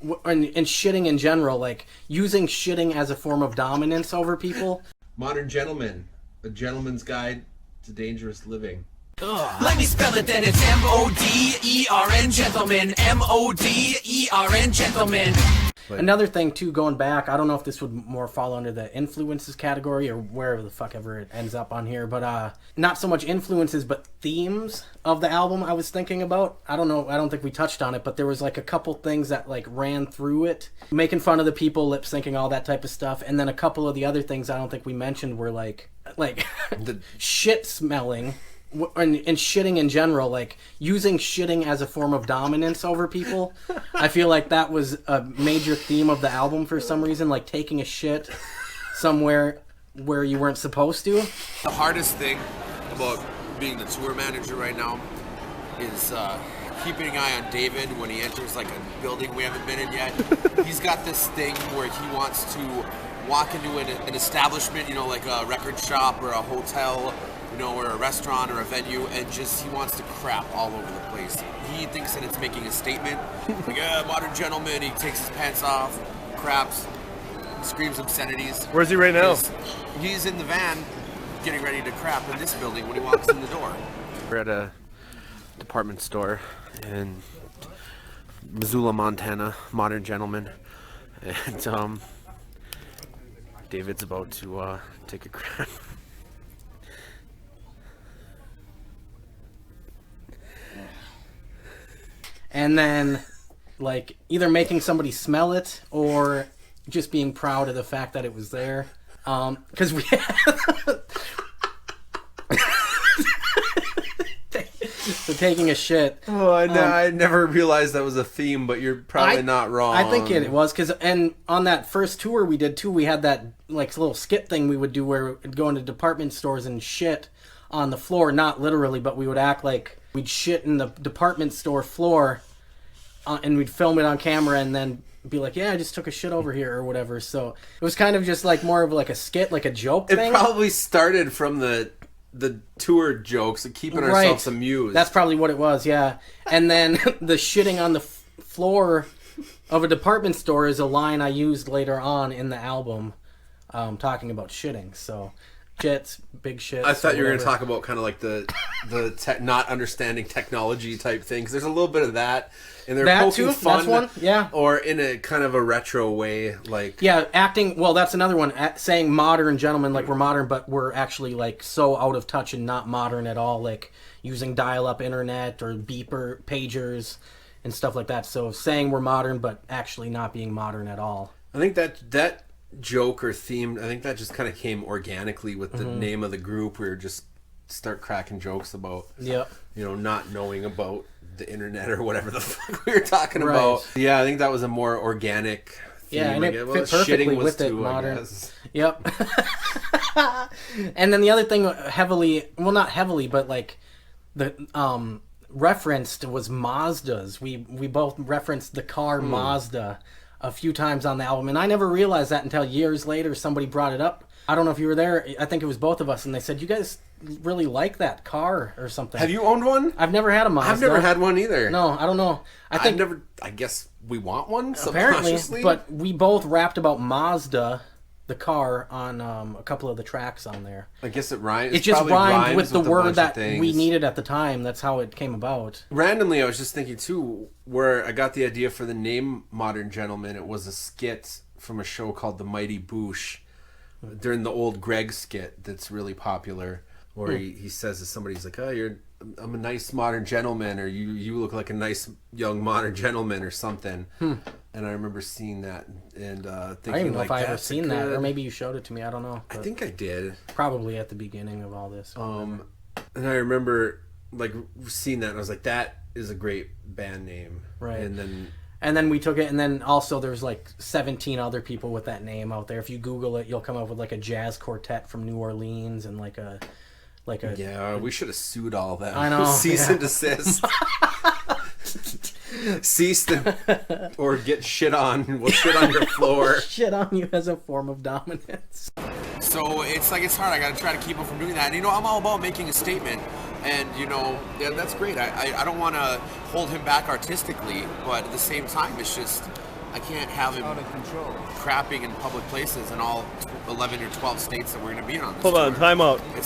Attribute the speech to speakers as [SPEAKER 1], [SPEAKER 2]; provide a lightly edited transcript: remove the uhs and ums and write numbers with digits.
[SPEAKER 1] and shitting in general, like using shitting as a form of dominance over people.
[SPEAKER 2] Modern Gentleman, a gentleman's guide to dangerous living.
[SPEAKER 3] Let me spell it then, it's M-O-D-E-R-N, gentlemen. M-O-D-E-R-N, gentlemen.
[SPEAKER 1] Another thing too, going back, I don't know if this would more fall under the influences category or wherever the fuck ever it ends up on here, but not so much influences but themes of the album I was thinking about. I don't know, I don't think we touched on it, but there was like a couple things that like ran through it, making fun of the people, lip syncing, all that type of stuff, and then a couple of the other things I don't think we mentioned were like the shit smelling. And shitting in general, like using shitting as a form of dominance over people. I feel like that was a major theme of the album for some reason, like taking a shit somewhere where you weren't supposed to.
[SPEAKER 4] The hardest thing about being the tour manager right now is keeping an eye on David when he enters like a building we haven't been in yet. He's got this thing where he wants to walk into an establishment, you know, like a record shop or a hotel, you know, or a restaurant or a venue, and just he wants to crap all over the place. He thinks that it's making a statement. Like, modern gentleman, he takes his pants off, craps, screams obscenities.
[SPEAKER 5] Where's he right now?
[SPEAKER 4] He's in the van getting ready to crap in this building when he walks in the door.
[SPEAKER 5] We're at a department store in Missoula, Montana, Modern Gentleman, and David's about to take a crap.
[SPEAKER 1] And then, like, either making somebody smell it or just being proud of the fact that it was there. Because we so taking a shit.
[SPEAKER 2] Oh, I never realized that was a theme, but you're probably not wrong.
[SPEAKER 1] I think it was, and on that first tour we did too, we had that like little skit thing we would do where we'd go into department stores and shit on the floor, not literally, but we would act like we'd shit in the department store floor, and we'd film it on camera and then be like, yeah, I just took a shit over here or whatever. So it was kind of just like more of like a skit, like a joke thing.
[SPEAKER 2] It probably started from the tour jokes and keeping ourselves amused.
[SPEAKER 1] That's probably what it was, yeah. And then the shitting on the floor of a department store is a line I used later on in the album, talking about shitting. So shits, big shits.
[SPEAKER 2] I thought you were going to talk about kind of like the not understanding technology type thing, because there's a little bit of that. And they're poking fun,
[SPEAKER 1] that's one, yeah.
[SPEAKER 2] Or in a kind of a retro way, like
[SPEAKER 1] acting. Well, that's another one. Saying modern gentlemen, like we're modern, but we're actually like so out of touch and not modern at all. Like using dial-up internet or beeper pagers and stuff like that. So saying we're modern, but actually not being modern at all.
[SPEAKER 2] I think that joke or theme, I think that just kind of came organically with the name of the group. We were just start cracking jokes about, not knowing about the internet or whatever the fuck we were talking about. Yeah, I think that was a more organic theme.
[SPEAKER 1] Yeah, and it fit perfectly with it, modern. Yep. And then the other thing not heavily, but like the referenced was Mazdas. We both referenced the car Mazda a few times on the album, and I never realized that until years later somebody brought it up. I don't know if you were there. I think it was both of us, and they said, you guys really like that car or something.
[SPEAKER 2] Have you owned one?
[SPEAKER 1] I've never had a Mazda.
[SPEAKER 2] I've never had one either.
[SPEAKER 1] No, I don't know.
[SPEAKER 2] I guess we want one
[SPEAKER 1] apparently,
[SPEAKER 2] subconsciously.
[SPEAKER 1] but we both rapped about Mazda, the car, on a couple of the tracks on there.
[SPEAKER 2] I guess it rhymes.
[SPEAKER 1] It just rhymed with the word that we needed at the time. That's how it came about.
[SPEAKER 2] Randomly, I was just thinking too, where I got the idea for the name Modern Gentleman. It was a skit from a show called The Mighty Boosh, during the old Greg skit that's really popular, where he says to somebody, he's like, "Oh, I'm a nice modern gentleman," or you look like a nice young modern gentleman or something. And I remember seeing that and thinking,
[SPEAKER 1] I don't even know if I ever seen that, or maybe you showed it to me. I don't know.
[SPEAKER 2] I think I did.
[SPEAKER 1] Probably at the beginning of all this.
[SPEAKER 2] And I remember like seeing that, and I was like, that is a great band name.
[SPEAKER 1] Right.
[SPEAKER 2] And
[SPEAKER 1] then we took it, and then also there's like 17 other people with that name out there. If you Google it, you'll come up with like a jazz quartet from New Orleans and like a
[SPEAKER 2] yeah. We should have sued all of them.
[SPEAKER 1] I know.
[SPEAKER 2] Cease and desist. Cease or get shit on. We'll shit on your floor.
[SPEAKER 1] Shit on you as a form of dominance.
[SPEAKER 4] So it's hard. I gotta try to keep him from doing that. And I'm all about making a statement. And that's great. I don't want to hold him back artistically, but at the same time, it's just I can't have him crapping in public places in all 11 or 12 states that we're going to be on. This
[SPEAKER 6] Hold on,
[SPEAKER 4] tour.
[SPEAKER 6] time out.